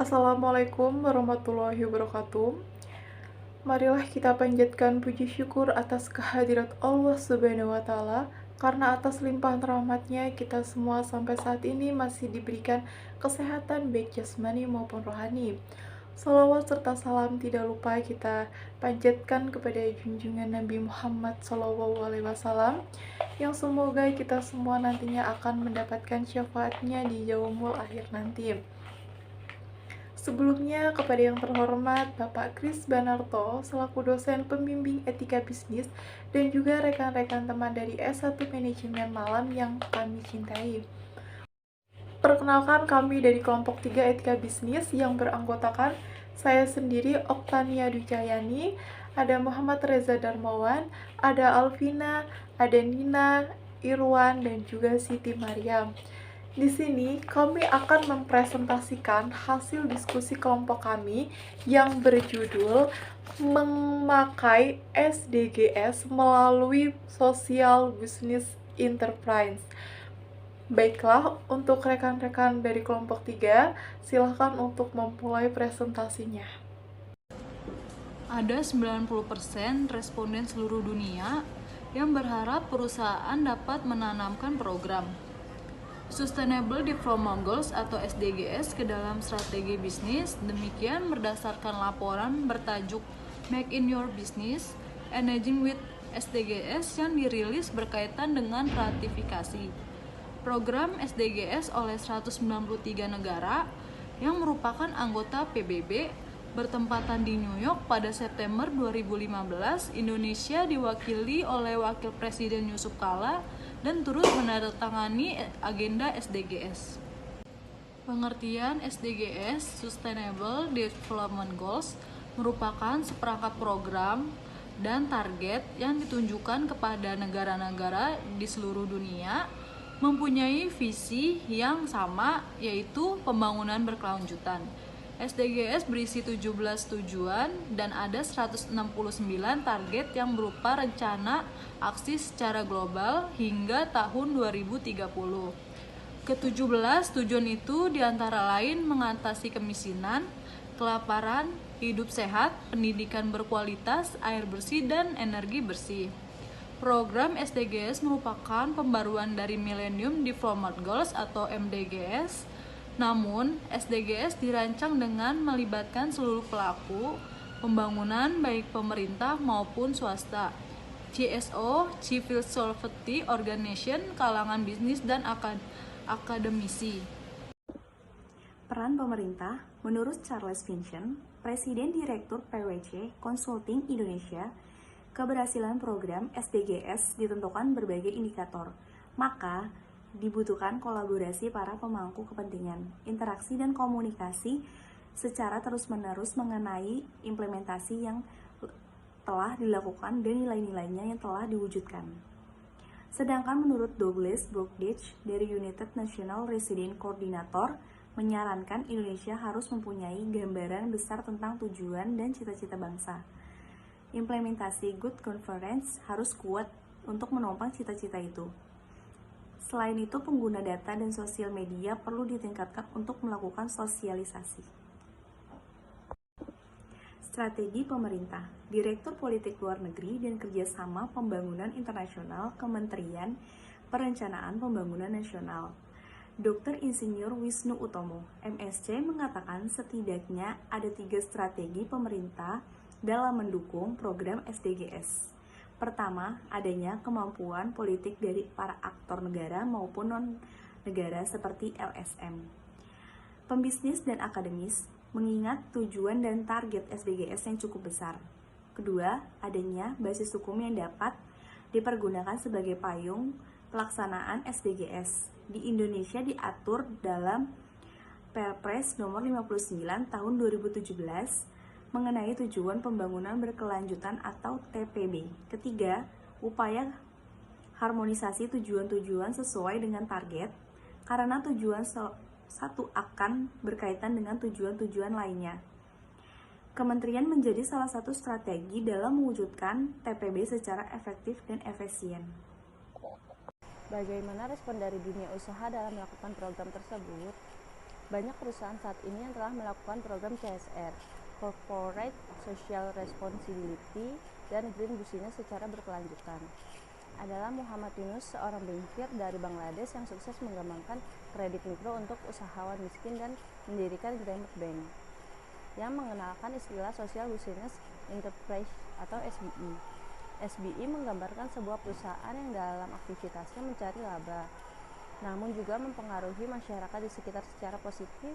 Assalamualaikum warahmatullahi wabarakatuh. Marilah kita panjatkan puji syukur atas kehadirat Allah Subhanahu wa Ta'ala, karena atas limpahan rahmatnya kita semua sampai saat ini masih diberikan kesehatan baik jasmani maupun rohani. Salawat serta salam tidak lupa kita panjatkan kepada junjungan Nabi Muhammad SAW, yang semoga kita semua nantinya akan mendapatkan syafaatnya di yaumul akhir nanti. Sebelumnya, kepada yang terhormat Bapak Kris Banarto selaku dosen pembimbing etika bisnis dan juga rekan-rekan teman dari S1 Manajemen Malam yang kami cintai. Perkenalkan, kami dari kelompok 3 etika bisnis yang beranggotakan saya sendiri, Oktania Ducayani, ada Muhammad Reza Darmawan, ada Alvina, ada Nina, Irwan, dan juga Siti Mariam. Di sini kami akan mempresentasikan hasil diskusi kelompok kami yang berjudul memakai SDGs melalui Social Business Enterprise. Baiklah, untuk rekan-rekan dari kelompok 3, silahkan untuk memulai presentasinya. Ada 90% responden seluruh dunia yang berharap perusahaan dapat menanamkan program Sustainable Development Goals atau SDGs ke dalam strategi bisnis. Demikian berdasarkan laporan bertajuk Make in Your Business, Engaging with SDGs yang dirilis berkaitan dengan ratifikasi program SDGs oleh 193 negara yang merupakan anggota PBB bertempatan di New York pada September 2015. Indonesia diwakili oleh Wakil Presiden Yusuf Kala dan turut menandatangani agenda SDGs. Pengertian SDGs, Sustainable Development Goals, merupakan seperangkat program dan target yang ditunjukkan kepada negara-negara di seluruh dunia mempunyai visi yang sama, yaitu pembangunan berkelanjutan. SDGs berisi 17 tujuan dan ada 169 target yang berupa rencana aksi secara global hingga tahun 2030. Ke-17 tujuan itu diantara lain mengatasi kemiskinan, kelaparan, hidup sehat, pendidikan berkualitas, air bersih, dan energi bersih. Program SDGs merupakan pembaruan dari Millennium Development Goals atau MDGs. Namun, SDGs dirancang dengan melibatkan seluruh pelaku pembangunan baik pemerintah maupun swasta, CSO, Civil Society Organization, kalangan bisnis, dan akademisi. Peran pemerintah, menurut Charles Vincent, Presiden Direktur PwC Consulting Indonesia, keberhasilan program SDGs ditentukan berbagai indikator, maka dibutuhkan kolaborasi para pemangku kepentingan, interaksi dan komunikasi secara terus-menerus mengenai implementasi yang telah dilakukan dan nilai-nilainya yang telah diwujudkan. Sedangkan menurut Douglas Brugdich dari United National Resident Coordinator menyarankan Indonesia harus mempunyai gambaran besar tentang tujuan dan cita-cita bangsa. Implementasi good governance harus kuat untuk menopang cita-cita itu. Selain itu, pengguna data dan sosial media perlu ditingkatkan untuk melakukan sosialisasi. Strategi pemerintah, Direktur Politik Luar Negeri dan Kerjasama Pembangunan Internasional, Kementerian Perencanaan Pembangunan Nasional, Dr. Insinyur Wisnu Utomo, MSc, mengatakan setidaknya ada 3 strategi pemerintah dalam mendukung program SDGs. Pertama, adanya kemampuan politik dari para aktor negara maupun non-negara seperti LSM, pembisnis dan akademis, mengingat tujuan dan target SDGs yang cukup besar. Kedua, adanya basis hukum yang dapat dipergunakan sebagai payung pelaksanaan SDGs. Di Indonesia diatur dalam Perpres nomor 59 tahun 2017 mengenai tujuan pembangunan berkelanjutan atau TPB. Ketiga, upaya harmonisasi tujuan-tujuan sesuai dengan target, karena tujuan satu akan berkaitan dengan tujuan-tujuan lainnya. Kementerian menjadi salah satu strategi dalam mewujudkan TPB secara efektif dan efisien. Bagaimana respon dari dunia usaha dalam melakukan program tersebut? Banyak perusahaan saat ini yang telah melakukan program CSR, Corporate Social Responsibility, dan Green Business secara berkelanjutan. Adalah Muhammad Yunus, seorang bankir dari Bangladesh yang sukses mengembangkan kredit mikro untuk usahawan miskin dan mendirikan Grameen Bank, yang mengenalkan istilah Social Business Enterprise atau SBE. SBE menggambarkan sebuah perusahaan yang dalam aktivitasnya mencari laba, namun juga mempengaruhi masyarakat di sekitar secara positif.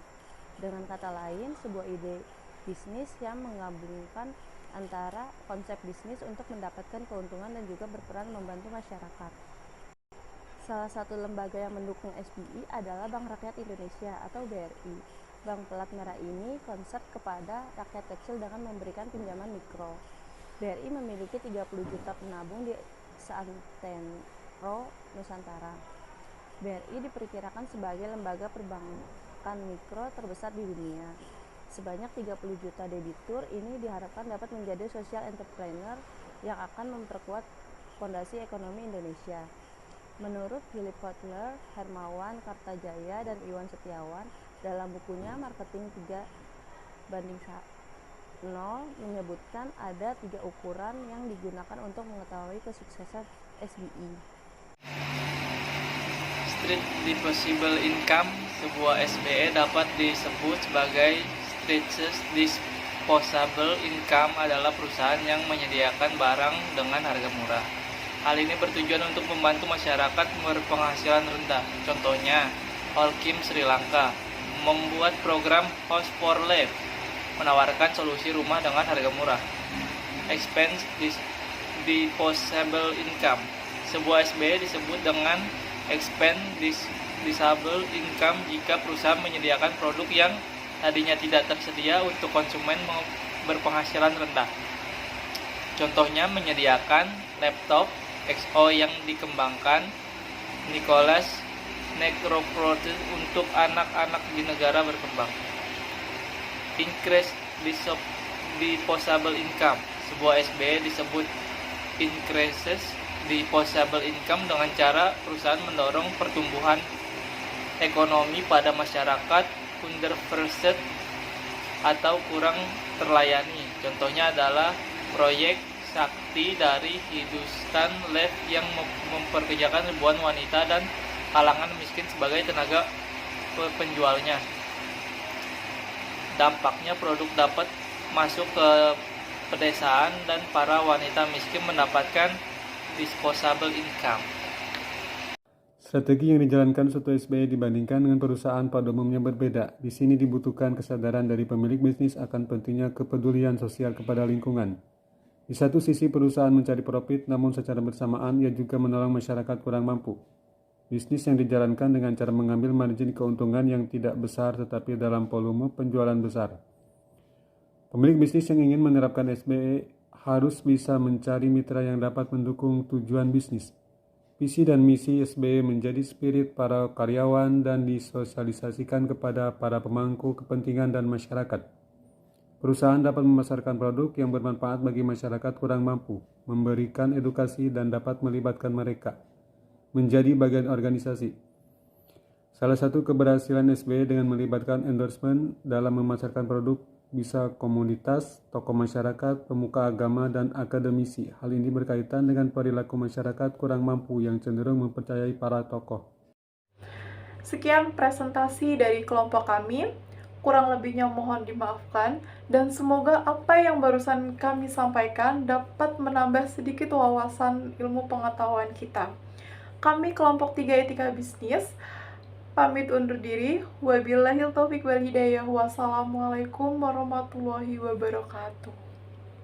Dengan kata lain, sebuah ide bisnis yang menggabungkan antara konsep bisnis untuk mendapatkan keuntungan dan juga berperan membantu masyarakat. Salah satu lembaga yang mendukung SBI adalah Bank Rakyat Indonesia atau BRI. Bank pelat merah ini konsep kepada rakyat kecil dengan memberikan pinjaman mikro. BRI memiliki 30 juta penabung di seantero Nusantara. BRI diperkirakan sebagai lembaga perbankan mikro terbesar di dunia. Sebanyak 30 juta debitur ini diharapkan dapat menjadi social entrepreneur yang akan memperkuat fondasi ekonomi Indonesia. Menurut Philip Kotler, Hermawan Kartajaya, dan Iwan Setiawan dalam bukunya Marketing 3:0 menyebutkan ada 3 ukuran yang digunakan untuk mengetahui kesuksesan SBI. Street Disposable Income. Sebuah SBE dapat disebut sebagai Street Disposable Income adalah perusahaan yang menyediakan barang dengan harga murah. Hal ini bertujuan untuk membantu masyarakat berpenghasilan rendah. Contohnya, Holcim Sri Lanka membuat program House for Life, menawarkan solusi rumah dengan harga murah. Expense Disposable Income. Sebuah SBE disebut dengan Expense Disposable Income jika perusahaan menyediakan produk yang tadinya tidak tersedia untuk konsumen berpenghasilan rendah. Contohnya menyediakan laptop XO yang dikembangkan Nicholas Negroprote untuk anak-anak di negara berkembang. Increase Disposable Income. Sebuah SBE disebut Increases Disposable Income dengan cara perusahaan mendorong pertumbuhan ekonomi pada masyarakat underserved atau kurang terlayani. Contohnya adalah proyek Sakti dari Hindustan Leaf yang memperkerjakan ribuan wanita dan kalangan miskin sebagai tenaga penjualnya. Dampaknya produk dapat masuk ke pedesaan dan para wanita miskin mendapatkan disposable income. Strategi yang dijalankan suatu SBE dibandingkan dengan perusahaan pada umumnya berbeda. Di sini dibutuhkan kesadaran dari pemilik bisnis akan pentingnya kepedulian sosial kepada lingkungan. Di satu sisi perusahaan mencari profit, namun secara bersamaan ia juga menolong masyarakat kurang mampu. Bisnis yang dijalankan dengan cara mengambil margin keuntungan yang tidak besar tetapi dalam volume penjualan besar. Pemilik bisnis yang ingin menerapkan SBE harus bisa mencari mitra yang dapat mendukung tujuan bisnis. Visi dan misi SBE menjadi spirit para karyawan dan disosialisasikan kepada para pemangku kepentingan dan masyarakat. Perusahaan dapat memasarkan produk yang bermanfaat bagi masyarakat kurang mampu, memberikan edukasi dan dapat melibatkan mereka menjadi bagian organisasi. Salah satu keberhasilan SBE dengan melibatkan endorsement dalam memasarkan produk bisa komunitas, tokoh masyarakat, pemuka agama, dan akademisi. Hal ini berkaitan dengan perilaku masyarakat kurang mampu yang cenderung mempercayai para tokoh. Sekian presentasi dari kelompok kami. Kurang lebihnya mohon dimaafkan, dan semoga apa yang barusan kami sampaikan dapat menambah sedikit wawasan ilmu pengetahuan kita. Kami kelompok 3 Etika Bisnis pamit undur diri. Wabillahil taufiq wal hidayah. Wassalamualaikum warahmatullahi wabarakatuh.